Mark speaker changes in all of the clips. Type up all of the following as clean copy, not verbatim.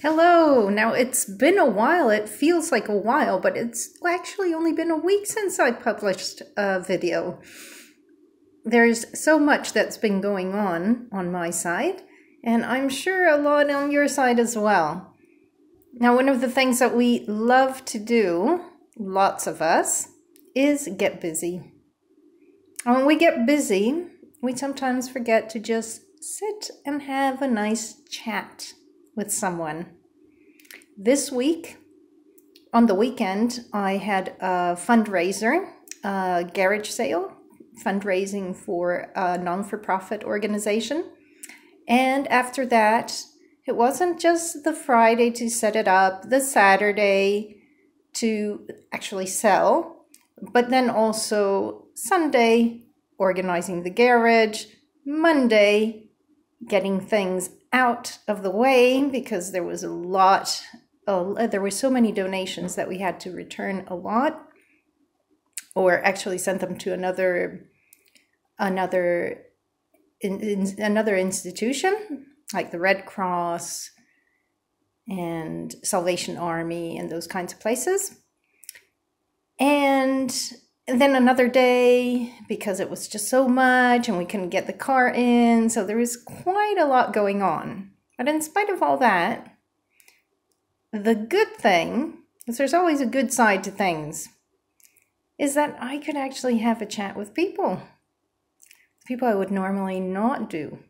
Speaker 1: Hello. Now, it's been a while. It feels like a while, but it's actually only been a week since I published a video. There's so much that's been going on my side, and I'm sure a lot on your side as well. Now, one of the things that we love to do, lots of us, is get busy. And when we get busy, we sometimes forget to just sit and have a nice chat with someone. This week, on the weekend, I had a fundraiser, a garage sale, fundraising for a non-for-profit organization. And after that, it wasn't just the Friday to set it up, the Saturday to actually sell, but then also Sunday, organizing the garage, Monday, getting things out of the way because there was there were so many donations that we had to return a lot, or actually send them to another institution like the Red Cross and Salvation Army and those kinds of places. And then another day, because it was just so much and we couldn't get the car in, so there was quite a lot going on. But in spite of all that, the good thing, because there's always a good side to things, is that I could actually have a chat with people I would normally not do.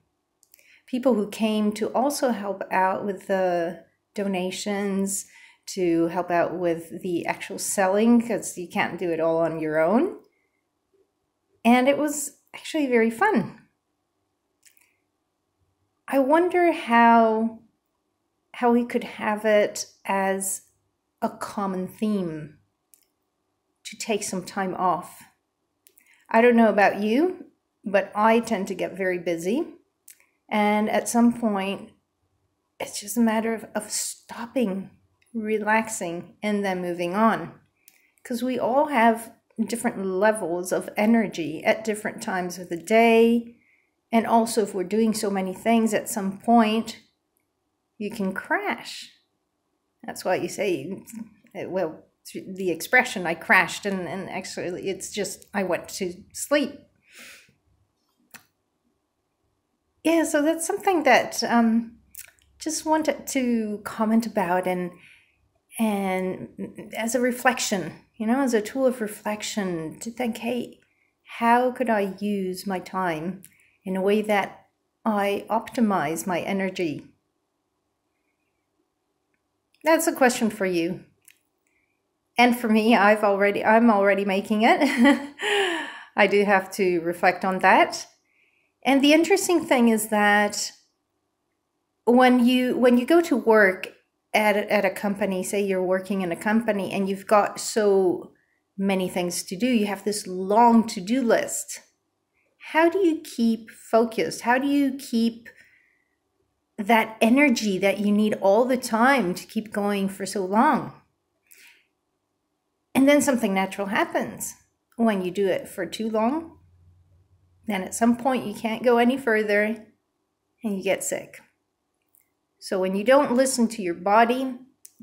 Speaker 1: People who came to also help out with the donations, to help out with the actual selling, because you can't do it all on your own. And it was actually very fun. I wonder how we could have it as a common theme to take some time off. I don't know about you, but I tend to get very busy. And at some point, it's just a matter of stopping, relaxing, and then moving on. Because we all have different levels of energy at different times of the day. And also, if we're doing so many things, at some point, you can crash. That's why you say, well, the expression, I crashed, and actually it's just, I went to sleep. Yeah, so that's something that just wanted to comment about, and as a reflection, as a tool of reflection, to think, hey, how could I use my time in a way that I optimize my energy? That's a question for you. And for me, I'm already making it. I do have to reflect on that. And the interesting thing is that when you go to work at a company, say you're working in a company and you've got so many things to do, you have this long to-do list. How do you keep focused? How do you keep that energy that you need all the time to keep going for so long? And then something natural happens when you do it for too long. Then at some point you can't go any further and you get sick. So when you don't listen to your body,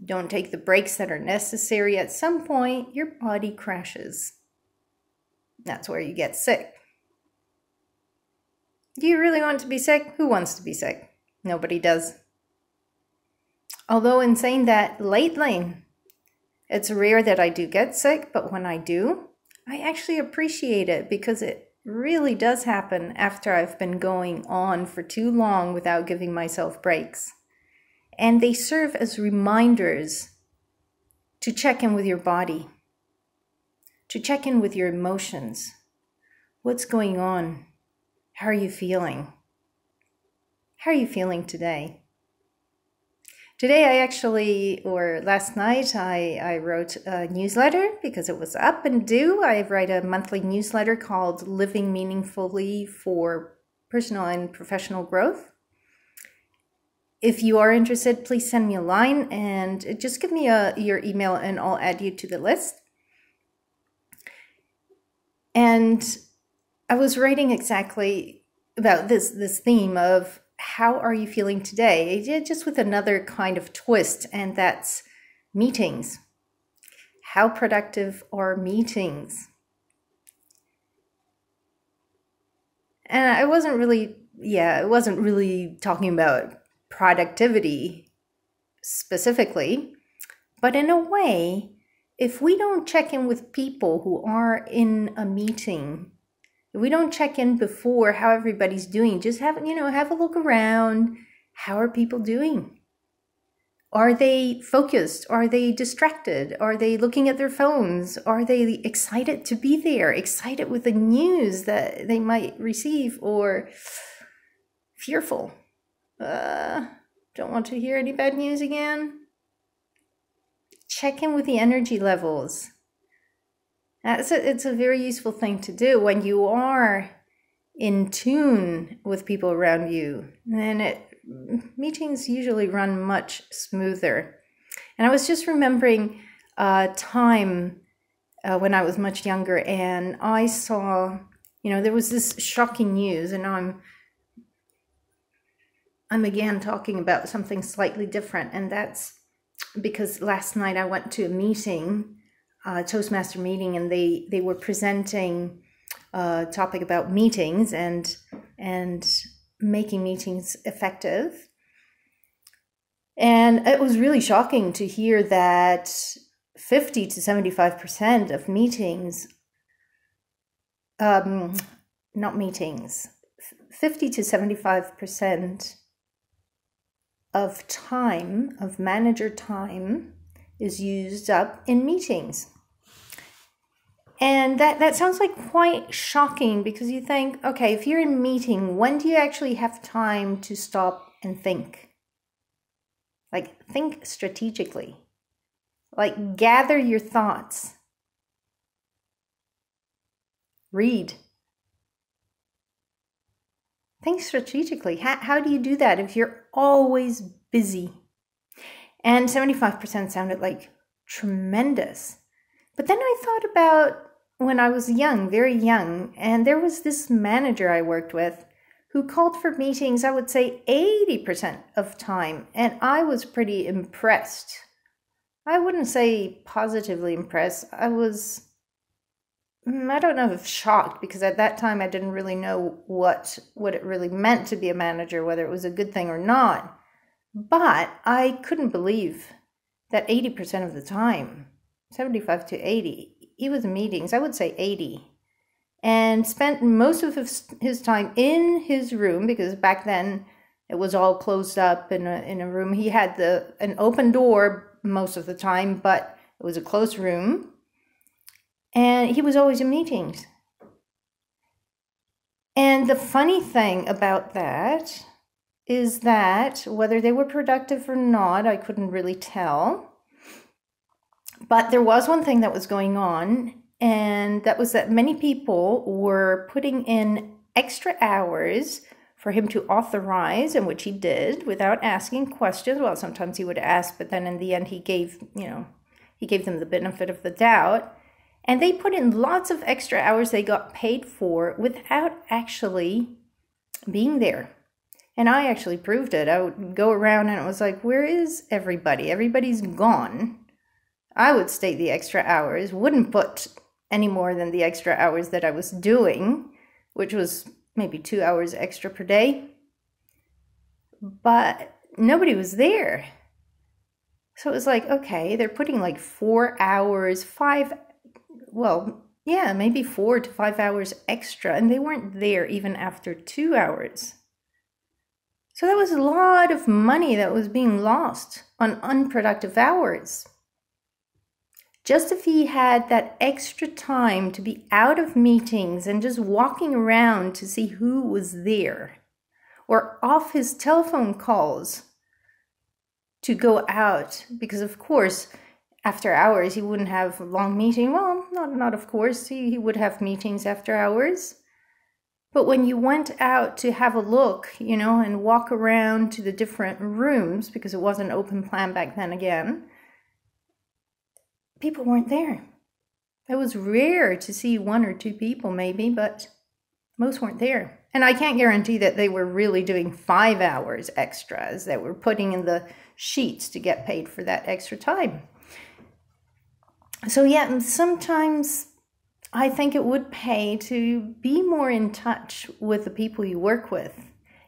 Speaker 1: don't take the breaks that are necessary, at some point your body crashes. That's where you get sick. Do you really want to be sick? Who wants to be sick? Nobody does. Although in saying that, lately, it's rare that I do get sick, but when I do, I actually appreciate it, because it really does happen after I've been going on for too long without giving myself breaks. And they serve as reminders to check in with your body, to check in with your emotions. What's going on? How are you feeling? How are you feeling today? Today last night, I wrote a newsletter because it was up and due. I write a monthly newsletter called Living Meaningfully for Personal and Professional Growth. If you are interested, please send me a line and just give me your email and I'll add you to the list. And I was writing exactly about this theme of how are you feeling today? Just with another kind of twist, and that's meetings. How productive are meetings? And I wasn't really, it wasn't really talking about productivity specifically, but in a way, if we don't check in with people who are in a meeting, if we don't check in before how everybody's doing, just have a look around. How are people doing? Are they focused? Are they distracted? Are they looking at their phones? Are they excited to be there? Excited with the news that they might receive, or fearful? Don't want to hear any bad news again. Check in with the energy levels. It's a very useful thing to do when you are in tune with people around you. And meetings usually run much smoother. And I was just remembering a time when I was much younger, and I saw, there was this shocking news, and I'm again talking about something slightly different, and that's because last night I went to a meeting, a Toastmaster meeting, and they were presenting a topic about meetings and making meetings effective. And it was really shocking to hear that 50 to 75% of meetings, 50 to 75% of time, of manager time, is used up in meetings. And that sounds like quite shocking, because you think, okay, if you're in a meeting, when do you actually have time to stop and think? Like, think strategically. Like, gather your thoughts. Read. Think strategically. How do you do that if you're always busy? And 75% sounded like tremendous. But then I thought about when I was young, very young, and there was this manager I worked with who called for meetings, I would say 80% of time, and I was pretty impressed. I wouldn't say positively impressed. I don't know if shocked, because at that time I didn't really know what it really meant to be a manager, whether it was a good thing or not. But I couldn't believe that 80% of the time, 75 to 80, he was in meetings, I would say 80, and spent most of his time in his room, because back then it was all closed up in a room. He had an open door most of the time, but it was a closed room, and he was always in meetings. And the funny thing about that is that whether they were productive or not, I couldn't really tell. But there was one thing that was going on, and that was that many people were putting in extra hours for him to authorize, and which he did without asking questions. Well, sometimes he would ask, but then in the end he gave them the benefit of the doubt. And they put in lots of extra hours they got paid for without actually being there. And I actually proved it. I would go around and it was like, where is everybody? Everybody's gone. I would stay the extra hours, wouldn't put any more than the extra hours that I was doing, which was maybe 2 hours extra per day. But nobody was there. So it was like, okay, they're putting like 4 hours, maybe 4 to 5 hours extra, and they weren't there even after 2 hours. So that was a lot of money that was being lost on unproductive hours. Just if he had that extra time to be out of meetings and just walking around to see who was there, or off his telephone calls to go out, because of course, after hours, he wouldn't have a long meeting. Well, not of course, he would have meetings after hours. But when you went out to have a look, and walk around to the different rooms, because it wasn't open plan back then again, people weren't there. It was rare to see 1 or 2 people maybe, but most weren't there. And I can't guarantee that they were really doing 5 hours extras that were putting in the sheets to get paid for that extra time. So yeah, sometimes I think it would pay to be more in touch with the people you work with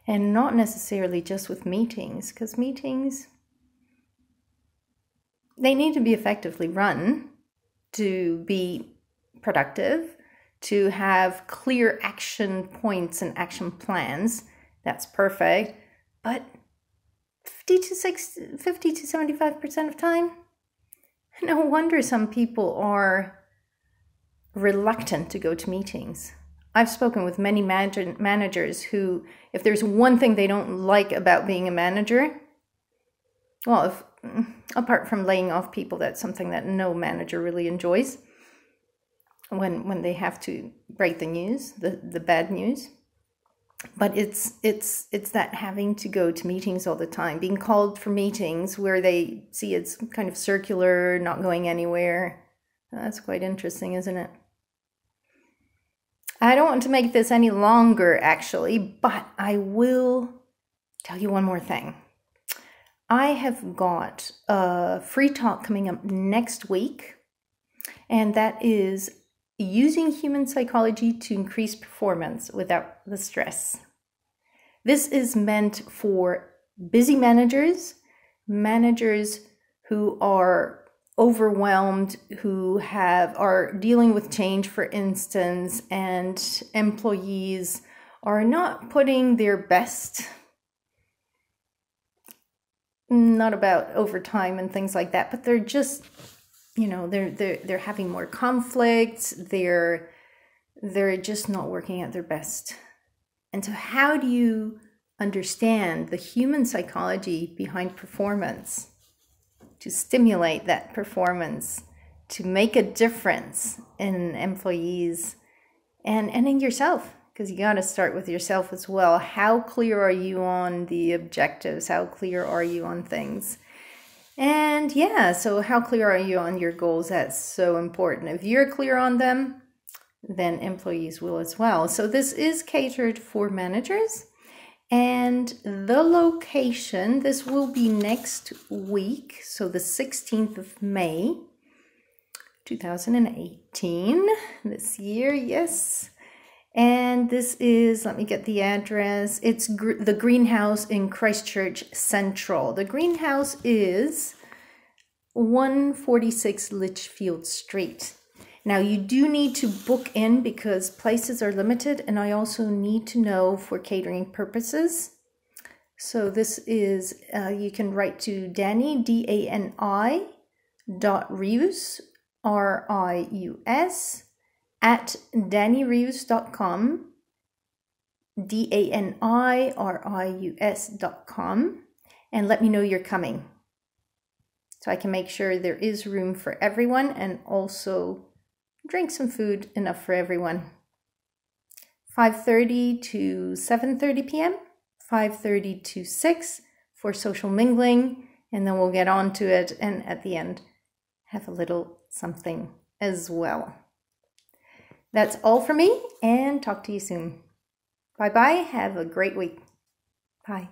Speaker 1: and not necessarily just with meetings, because meetings, they need to be effectively run to be productive, to have clear action points and action plans. That's perfect. But 50 to 75% of time, no wonder some people are reluctant to go to meetings. I've spoken with many managers who, if there's one thing they don't like about being a manager, well, apart from laying off people, that's something that no manager really enjoys, when they have to break the news, the bad news. But it's that having to go to meetings all the time, being called for meetings where they see it's kind of circular, not going anywhere. That's quite interesting, isn't it? I don't want to make this any longer, actually, but I will tell you one more thing. I have got a free talk coming up next week, and that is using human psychology to increase performance without the stress. This is meant for busy managers, managers who are overwhelmed, who are dealing with change, for instance, and employees are not putting their best, not about overtime and things like that, but they're just, they're having more conflicts, they're just not working at their best. And so how do you understand the human psychology behind performance to stimulate that performance, to make a difference in employees and in yourself? Because you got to start with yourself as well. How clear are you on the objectives? How clear are you on things? And yeah, so how clear are you on your goals? That's so important. If you're clear on them, then employees will as well. So this is catered for managers. And the location, this will be next week, so the 16th of May, 2018, this year, yes. And this is, let me get the address, it's the Greenhouse in Christchurch Central. The Greenhouse is 146 Litchfield Street. Now you do need to book in because places are limited, and I also need to know for catering purposes. So this is, you can write to Dani, D-A-N-I, .Rius, R-I-U-S, at DaniRius.com, DANIRIUS.com, and let me know you're coming, so I can make sure there is room for everyone and also drink some food, enough for everyone. 5:30 to 7:30 p.m., 5:30 to 6 for social mingling, and then we'll get on to it, and at the end have a little something as well. That's all for me, and talk to you soon. Bye-bye. Have a great week. Bye.